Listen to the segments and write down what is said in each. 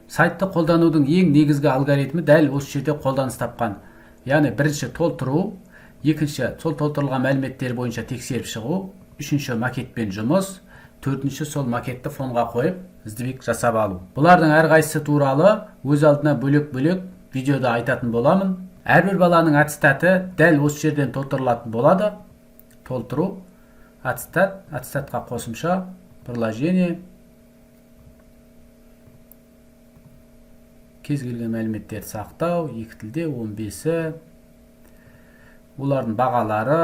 Сайтты қолданудың ең негізгі алгоритмі дәл осы жерде қолданыс тапқан. Яғни бірінші толтыру, екінші сол толтырылған мәліметтер бойынша тексеріп шығу, үшінші макетпен жұмыс, төртінші сол макетті фонға қойып іздебек жасап алу. Бұлардың әрқайсысы туралы өз алдына бөлек-бөлек видеода айтатын боламын. Әрбір баланың аттестаты дәл осы жерден толтырылатын болады. Толтыру, аттестат, аттестатқа қосымша, приложение, кез келген мәліметтерді сақтау, екі тілде 15-і, олардың бағалары,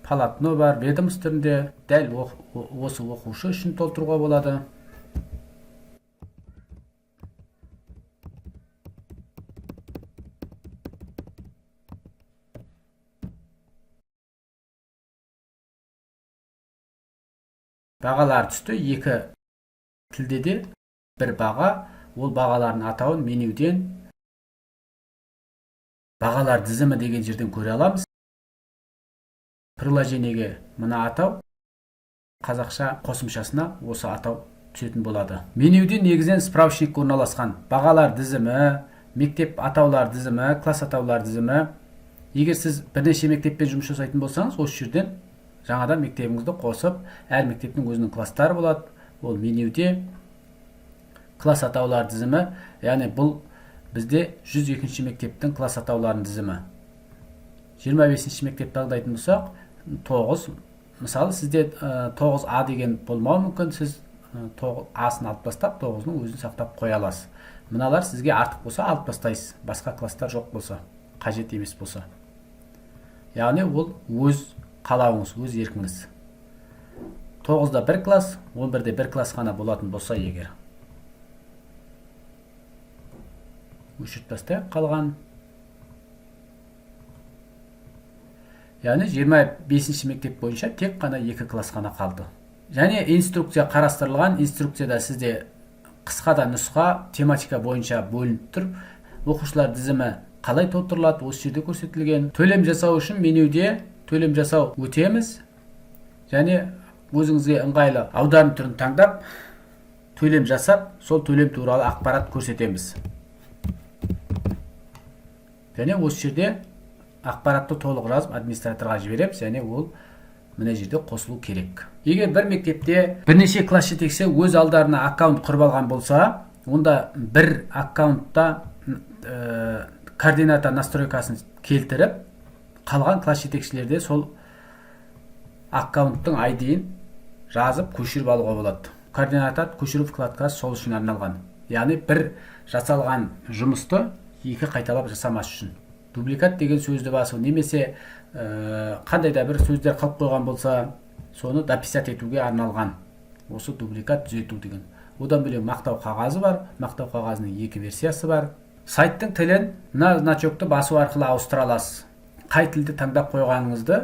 полотно бар, ведомство түрінде, дәл осы оқушы үшін толтыруға болады. Бағалар түсті, екі тілде де бір баға, ол бағалардың атауын менюден бағалар тізімі деген жерден көре аламыз. Приложениеге мына атау, қазақша қосымшасына осы атау түсетін болады. Менюден негізінен справочник орналасқан. Бағалар тізімі, мектеп атаулар тізімі, класс атаулар тізімі. Егер сіз бірнеше мектеппен жұмыс жасайтын болсаңыз, осы жерден жаңадан мектебіңізді қосып, әр мектептің өзінің класстары болады. Ол менюде класс атаулар тізімі, яғни бұл бізде 102-ші мектептің класс атауларының тізімі. 25-ші мектепті таңдайтын болсақ, 9, мысалы сізде 9А деген болмауы мүмкін, сіз 9А-сын алып тастап, 9-ның өзін сақтап қоя аласыз. Мыналар сізге артық болса алып тастайсыз, басқа класстар жоқ болса, қажет емес болса. Яғни ол өз қалауыңыз, өз еркіңіз. 9-да бір класс, 11-де бір класс қана болатын болса егер. Өшіріп тастайық қалған. Яғни 25-ші мектеп бойынша тек қана 2 класс қана қалды. Және инструкция қарастырылған. Инструкцияда сізде қысқада нұсқа тематика бойынша бөлініп тұр. Оқушылар тізімі қалай толтырылады, осы жерде көрсетілген. Төлем жасау үшін менюде төлем жасау өтеміз. Және өзіңізге ыңғайлы аударым түрін таңдап, төлем жасап, сол төлем туралы ақпарат көрсетеміз. Және осы жерде ақпаратты толық жазып администраторға жібереміз, және ол мына жерде қосылу керек. Егер бір мектепте бірнеше класс жетекші өз алдарына аккаунт құрып алған болса, онда бір аккаунтта координата настройкасын келтіріп, қалған класс жетекшілерде сол аккаунттың ID-ін жазып көшіріп алуға болады. Координата көшіру вкладкасы сол үшін арналған. Яғни бір жасалған жұмысты екі қайталап жасамас үшін. Дубликат деген сөзді басу, немесе қандай да бір сөздер қалып қойған болса, соны дописать етуге арналған. Осы дубликат түзету деген. Одан бөлек мақтау қағазы бар. Мақтау қағазының 2 версиясы бар. Сайттың тілін мына значокты басу арқылы ауыстыра аласыз. Қай тілді таңдап қойғаныңызды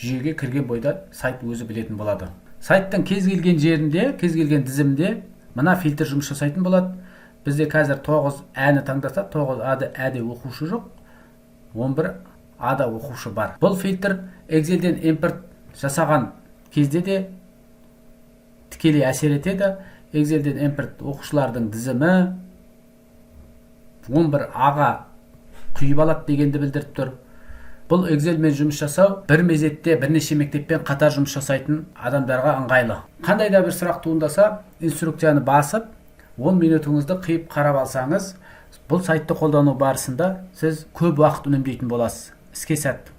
жүйеге кірген бойда сайт өзі білетін болады. Сайттың кез келген жерінде, кез келген тізімде мына фильтр жұмыс жасайтын болады. Бізде қазір 9А-ны таңдаса, 9А-де оқушы жоқ, 11А-да оқушы бар. Бұл фильтр Excel'ден импорт жасаған кезде де тікелей әсер етеді. Excel'ден импорт оқушылардың тізімі 11А-ға құйып алады дегенді білдіріп тұр. Бұл Excel'мен жұмыс жасау бір мезетте бірнеше мектеппен қатар жұмыс жасайтын адамдарға ыңғайлы. Қандай да бір сұрақ туындаса, инструкцияны басып, 10 минутыңызды қиып қарап алсаңыз, бұл сайтты қолдану барысында сіз көп уақыт үнемдейтін боласыз. Іске сәт.